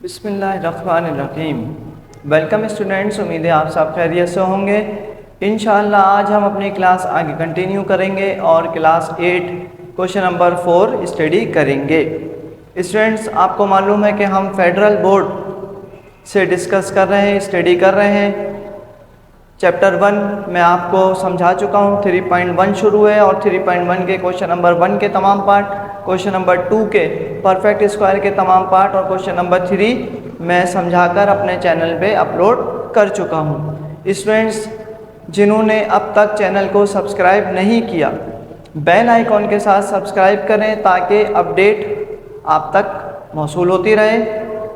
बिस्मिल्लाहिर्रहमानिर्रहीम। Welcome students, उम्मीद है आप सब खैरियत से होंगे। इंशाअल्लाह आज हम अपनी क्लास आगे कंटिन्यू करेंगे और क्लास 8 क्वेश्चन नंबर 4 स्टडी करेंगे। स्टूडेंट्स, आपको मालूम है कि हम फेडरल बोर्ड से डिस्कस कर रहे हैं, स्टडी कर रहे हैं। चैप्टर 1 मैं आपको समझा चुका हूँ। 3.1 शुरू है और 3.1 के क्वेश्चन नंबर 1 के तमाम पार्ट, क्वेश्चन नंबर 2 के परफेक्ट स्क्वायर के तमाम पार्ट और क्वेश्चन नंबर 3 मैं समझाकर अपने चैनल पे अपलोड कर चुका हूँ। स्टूडेंट्स, जिन्होंने अब तक चैनल को सब्सक्राइब नहीं किया, बेल आइकॉन के साथ सब्सक्राइब करें ताकि अपडेट आप तक मौसूल होती रहे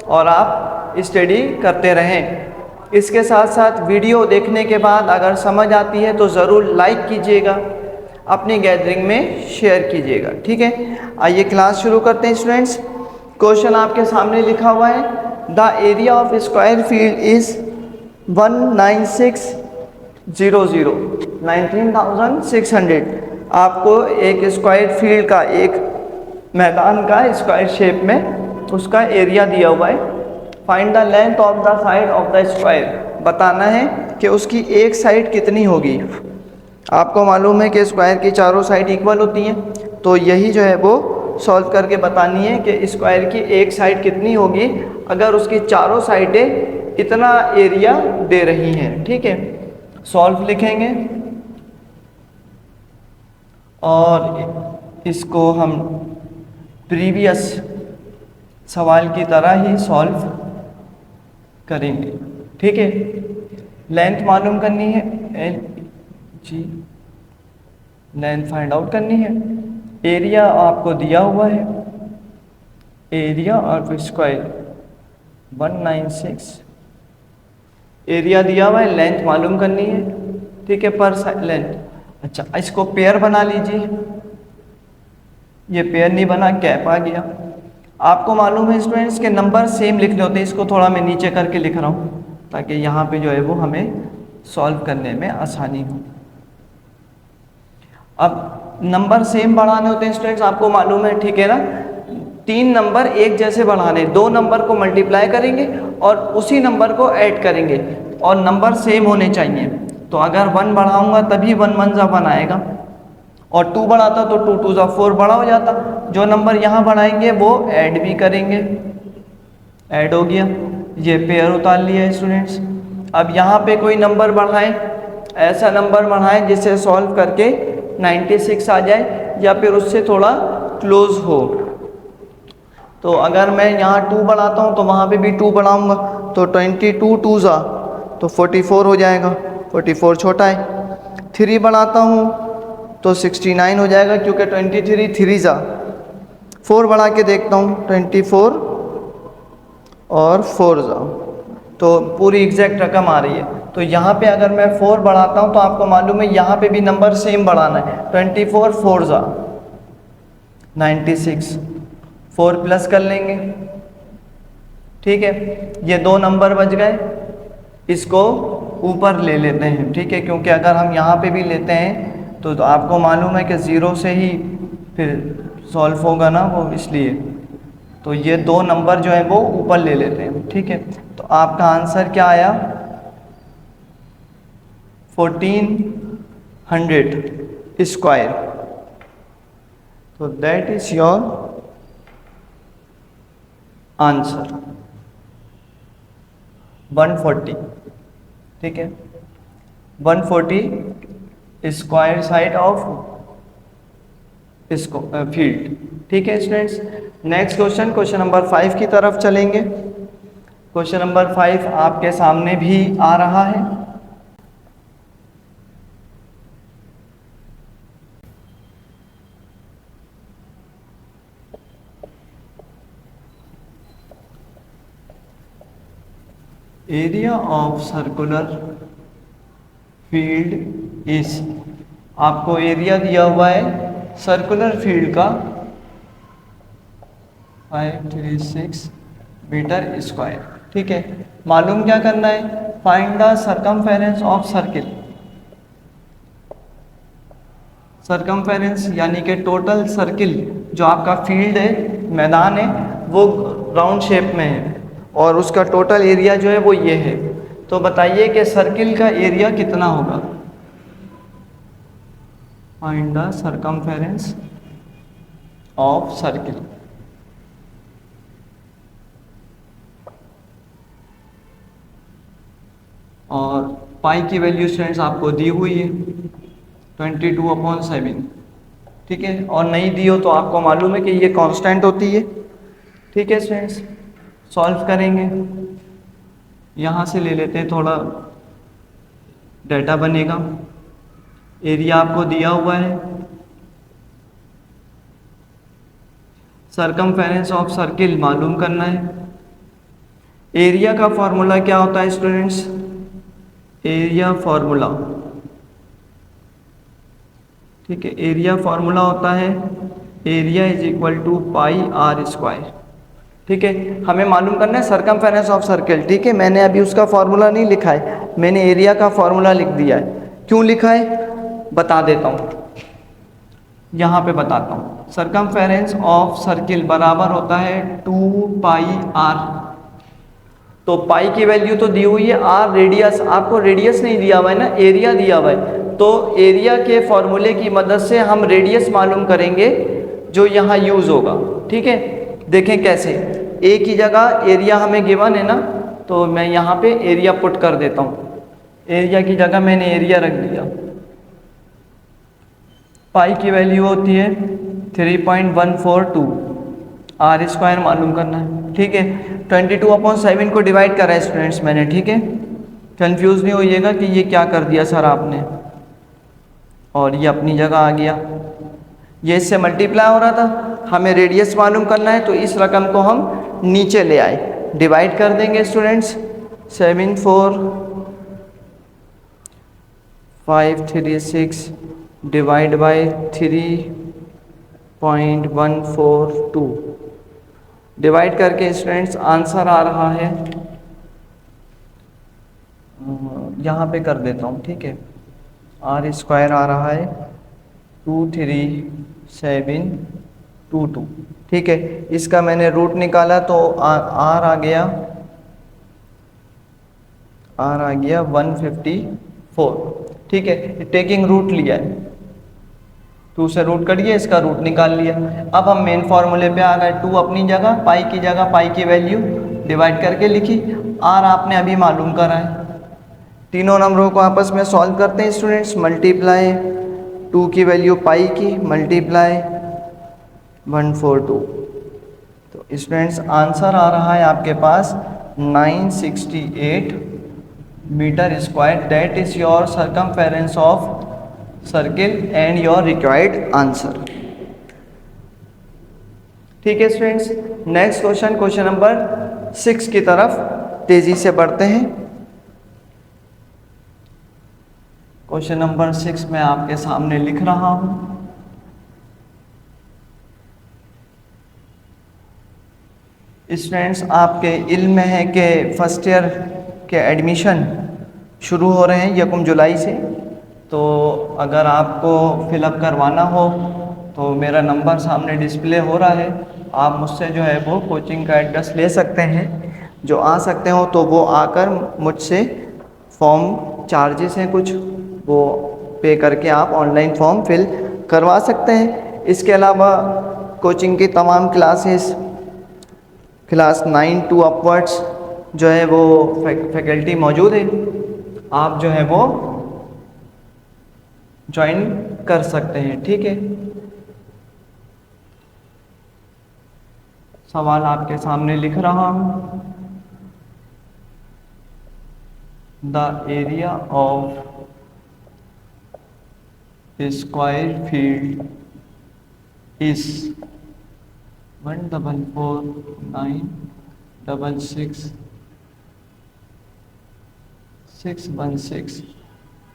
और आप स्टडी करते रहें। इसके साथ साथ वीडियो देखने के बाद अगर समझ आती है तो ज़रूर लाइक कीजिएगा, अपनी गैदरिंग में शेयर कीजिएगा। ठीक है, आइए क्लास शुरू करते हैं। स्टूडेंट्स, क्वेश्चन आपके सामने लिखा हुआ है, the area of square field is 19,600। आपको एक स्क्वायर फील्ड का, एक मैदान का स्क्वायर शेप में उसका एरिया दिया हुआ है। Find the length of the side of the square, बताना है कि उसकी एक साइड कितनी होगी। आपको मालूम है कि स्क्वायर की चारों साइड इक्वल होती हैं, तो यही जो है वो सॉल्व करके बतानी है कि स्क्वायर की एक साइड कितनी होगी अगर उसकी चारों साइडें इतना एरिया दे रही हैं। ठीक है, सॉल्व लिखेंगे और इसको हम प्रीवियस सवाल की तरह ही सॉल्व करेंगे। ठीक है, लेंथ मालूम करनी है, L G length find out करनी है। एरिया आपको दिया हुआ है, एरिया ऑफ स्क्वायर 196 एरिया दिया हुआ है, लेंथ मालूम करनी है। ठीक है, पर लेंथ। अच्छा, इसको पेयर बना लीजिए। ये पेयर नहीं बना, कैप आ गया। आपको मालूम है स्टूडेंट्स के नंबर सेम लिखने होते हैं। इसको थोड़ा मैं नीचे करके लिख रहा हूँ ताकि यहाँ पे जो है वो हमें सॉल्व करने में आसानी हो। अब नंबर सेम बढ़ाने होते हैं स्टूडेंट्स, आपको मालूम है। ठीक है ना, 3 नंबर एक जैसे बढ़ाने, 2 नंबर को मल्टीप्लाई करेंगे और उसी नंबर को ऐड करेंगे और नंबर सेम होने चाहिए। तो अगर 1 बढ़ाऊंगा तभी 1 1 जा 1 आएगा और 2 बढ़ाता तो 2 2 जा 4 बड़ा हो जाता। जो नंबर यहाँ बढ़ाएंगे वो ऐड भी करेंगे, ऐड हो गया। ये पेयर उतार लिया है स्टूडेंट्स। अब यहाँ पे कोई नंबर बढ़ाएं, ऐसा नंबर बढ़ाएं जिससे सॉल्व करके 96 आ जाए या फिर उससे थोड़ा क्लोज हो। तो अगर मैं यहाँ 2 बढ़ाता हूँ तो वहाँ पे भी 2 बढ़ाऊँगा तो 22 2 जा तो 44 हो जाएगा, 44 छोटा है। 3 बढ़ाता हूँ तो 69 हो जाएगा क्योंकि 23 3 जा। 4 बढ़ा के देखता हूँ, 24 और 4 जा, तो पूरी एग्जैक्ट रकम आ रही है। तो यहाँ पे अगर मैं 4 बढ़ाता हूँ तो आपको मालूम है यहाँ पे भी नंबर सेम बढ़ाना है। 24 4 जा 96, 4 प्लस कर लेंगे। ठीक है, ये 2 नंबर बच गए, इसको ऊपर ले लेते हैं। ठीक है, क्योंकि अगर हम यहाँ पे भी लेते हैं तो आपको मालूम है कि 0 से ही फिर सॉल्व होगा ना वो, इसलिए तो ये 2 नंबर जो है वो ऊपर ले लेते हैं। ठीक है, तो आपका आंसर क्या आया, 1400 स्क्वायर। तो दैट इज योर आंसर 140। ठीक है, 140 स्क्वायर साइड ऑफ इसको फील्ड। ठीक है students, next question, question number 5 की तरफ चलेंगे। क्वेश्चन नंबर 5 आपके सामने भी आ रहा है। Area of circular field is, आपको एरिया दिया हुआ है सर्कुलर फील्ड का 536 मीटर स्क्वायर। ठीक है, मालूम क्या करना है, find the circumference of circle. Circumference यानी कि टोटल सर्किल जो आपका फील्ड है, मैदान है, वो राउंड शेप में है और उसका टोटल एरिया जो है वो ये है। तो बताइए कि सर्किल का एरिया कितना होगा। Find the circumference of circle. और पाई की वैल्यू स्टूडेंट्स आपको दी हुई है 22/7। ठीक है, और नहीं दी हो तो आपको मालूम है कि ये कांस्टेंट होती है। ठीक है स्टूडेंट्स, सॉल्व करेंगे। यहाँ से ले लेते हैं, थोड़ा डाटा बनेगा। एरिया आपको दिया हुआ है, सर्कमफेरेंस ऑफ सर्किल मालूम करना है। एरिया का फॉर्मूला क्या होता है स्टूडेंट्स? एरिया फॉर्मूला, ठीक है, एरिया फॉर्मूला होता है area is equal to pi r square. ठीक है, हमें मालूम करना है सर्कमफेरेंस ऑफ सर्किल। ठीक है, मैंने अभी उसका फॉर्मूला नहीं लिखा है, मैंने एरिया का फॉर्मूला लिख दिया है। क्यों लिखा है बता देता हूँ, यहाँ पे बताता हूँ। सर्कमफेरेंस ऑफ सर्किल बराबर होता है 2 पाई आर। तो पाई की वैल्यू तो दी हुई है, आर रेडियस, आपको रेडियस नहीं दिया हुआ है ना, एरिया दिया हुआ है। तो एरिया के फॉर्मूले की मदद से हम रेडियस मालूम करेंगे जो यहाँ यूज़ होगा। ठीक है, देखें कैसे। ए की जगह एरिया हमें गिवन है ना, तो मैं यहाँ पे एरिया पुट कर देता हूँ। एरिया की जगह मैंने एरिया रख दिया। पाई की वैल्यू होती है 3.142, आर स्क्वायर मालूम करना है। ठीक है, 22/7 को डिवाइड करा है स्टूडेंट्स मैंने। ठीक है, कंफ्यूज नहीं होइएगा कि ये क्या कर दिया सर आपने, और ये अपनी जगह आ गया। ये इससे मल्टीप्लाई हो रहा था, हमें रेडियस मालूम करना है, तो इस रकम को हम नीचे ले आए, डिवाइड कर देंगे स्टूडेंट्स। 74536 डिवाइड बाय 3.142, डिवाइड करके स्टूडेंट्स आंसर आ रहा है, यहाँ पे कर देता हूँ। ठीक है, आर स्क्वायर आ रहा है 23722। ठीक है, इसका मैंने रूट निकाला तो आर आ गया 154। ठीक है, टेकिंग रूट लिया है, 2 से रूट करिए, इसका रूट निकाल लिया। अब हम मेन फॉर्मूले पे आ गए। 2 अपनी जगह, पाई की जगह पाई की वैल्यू डिवाइड करके लिखी, आर आपने अभी मालूम करा है। तीनों नंबरों को आपस में सॉल्व करते हैं स्टूडेंट्स। मल्टीप्लाई 2 की वैल्यू पाई की, मल्टीप्लाई 142। तो स्टूडेंट्स आंसर आ रहा है आपके पास 968 metre square. That is your circumference of circle and your required answer. ठीक है students, next question, question number 6 की तरफ तेजी से बढ़ते हैं। क्वेश्चन नंबर 6 मैं आपके सामने लिख रहा हूं। स्टूडेंट्स, आपके इल्म में है कि फर्स्ट ईयर के एडमिशन शुरू हो रहे हैं 1 जुलाई से। तो अगर आपको फिलअप करवाना हो तो मेरा नंबर सामने डिस्प्ले हो रहा है, आप मुझसे जो है वो कोचिंग का एड्रेस ले सकते हैं। जो आ सकते हो तो वो आकर मुझसे फॉर्म चार्जेस हैं कुछ, वो पे करके आप ऑनलाइन फॉर्म फिल करवा सकते हैं। इसके अलावा कोचिंग की तमाम क्लासेस क्लास 9 to अपवर्ड्स जो है वो फैकल्टी मौजूद है, आप जो है वो ज्वाइन कर सकते हैं। ठीक है, सवाल आपके सामने लिख रहा हूं। The area of square field is 144966616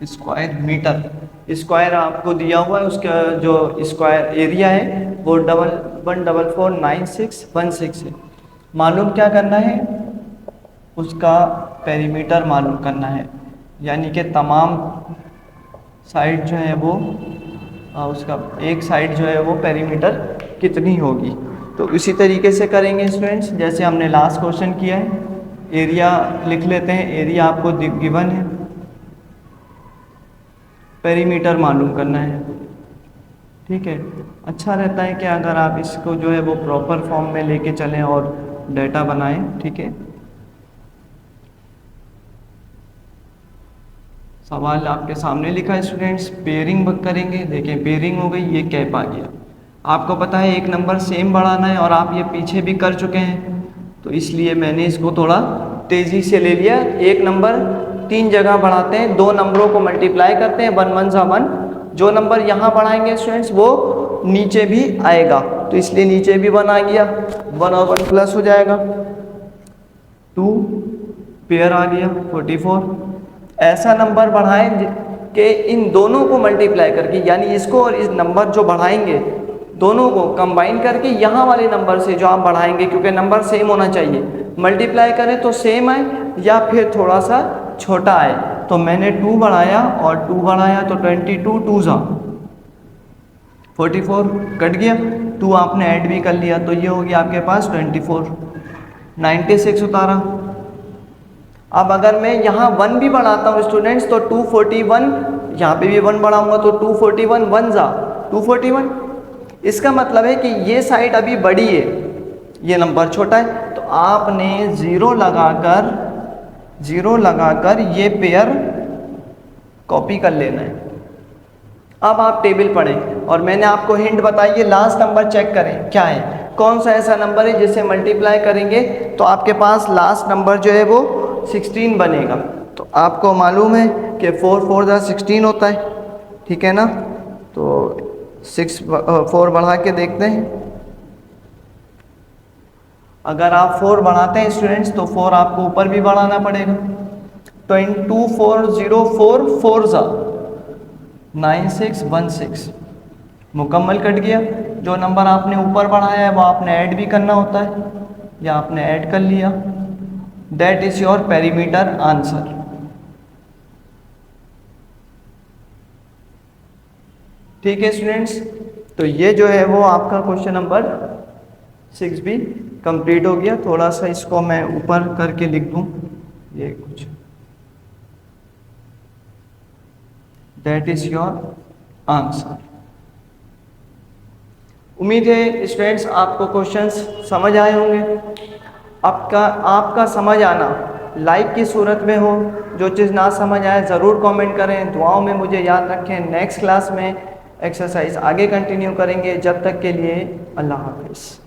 square metre. Square आपको दिया हुआ है, उसका जो स्क्वायर एरिया है वो 1449616 है। मालूम क्या करना है, उसका पेरीमीटर मालूम करना है, यानी कि तमाम साइड जो है वो उसका एक साइड जो है वो पेरीमीटर कितनी होगी। तो इसी तरीके से करेंगे स्टूडेंट्स जैसे हमने लास्ट क्वेश्चन किया है। एरिया लिख लेते हैं। एरिया आपको गिवन है, पेरीमीटर मालूम करना है। ठीक है, अच्छा रहता है कि अगर आप इसको जो है वो प्रॉपर फॉर्म में लेके चलें और डेटा बनाएं। ठीक है, सवाल आपके सामने लिखा है स्टूडेंट्स, पेयरिंग करेंगे। देखें पेयरिंग हो गई, ये कैप आ गया। आपको पता है एक नंबर सेम बढ़ाना है और आप ये पीछे भी कर चुके हैं, तो इसलिए मैंने इसको थोड़ा तेज़ी से ले लिया। एक नंबर 3 जगह बढ़ाते हैं, 2 नंबरों को मल्टीप्लाई करते हैं, 1 1 सा 1। जो नंबर यहाँ बढ़ाएंगे स्टूडेंट्स वो नीचे भी आएगा, तो इसलिए नीचे भी 1 आ गया, 1 और 1 प्लस हो जाएगा, 2 पेयर आ गया 44। ऐसा नंबर बढ़ाएं कि इन दोनों को मल्टीप्लाई करके, यानी इसको और इस नंबर जो बढ़ाएंगे दोनों को कंबाइन करके यहाँ वाले नंबर से जो आप बढ़ाएंगे, क्योंकि नंबर सेम होना चाहिए, मल्टीप्लाई करें तो सेम आए या फिर थोड़ा सा छोटा आए। तो मैंने 2 बढ़ाया और 2 बढ़ाया तो 22, 2 ज़ा 44 कट गया, 2 आपने ऐड भी कर लिया तो ये हो गया आपके पास 24, 96 उतारा। अब अगर मैं यहाँ 1 भी बढ़ाता हूँ स्टूडेंट्स तो 241, यहाँ पे भी 1 बढ़ाऊंगा तो 241, 1 ज़ा 241। इसका मतलब है कि ये साइड अभी बड़ी है, ये नंबर छोटा है, तो आपने ज़ीरो लगाकर ये पेयर कॉपी कर लेना है। अब आप टेबल पढ़ें और मैंने आपको हिंट बताई है, लास्ट नंबर चेक करें क्या है, कौन सा ऐसा नंबर है जिसे मल्टीप्लाई करेंगे तो आपके पास लास्ट नंबर जो है वो 16 बनेगा। तो आपको मालूम है कि 4 4 ज़ा 16 होता है, ठीक है ना। तो 4 बढ़ा के देखते हैं। अगर आप 4 बढ़ाते हैं स्टूडेंट्स तो 4 आपको ऊपर भी बढ़ाना पड़ेगा। तो इन 2404 4 ज़ा 9616 मुकम्मल कट गया। जो नंबर आपने ऊपर बढ़ाया है वो आपने ऐड भी करना होता है, या आपने ऐड कर लिया। That is your perimeter answer. ठीक है स्टूडेंट्स, तो ये जो है वो आपका क्वेश्चन नंबर 6 भी कंप्लीट हो गया। थोड़ा सा इसको मैं ऊपर करके लिख दूं, ये कुछ, दैट इज योर आंसर। उम्मीद है स्टूडेंट्स आपको क्वेश्चंस समझ आए होंगे। आपका समझ आना लाइक की सूरत में हो, जो चीज़ ना समझ आए ज़रूर कमेंट करें, दुआओं में मुझे याद रखें। नेक्स्ट क्लास में एक्सरसाइज आगे कंटिन्यू करेंगे, जब तक के लिए अल्लाह हाफ़िज़।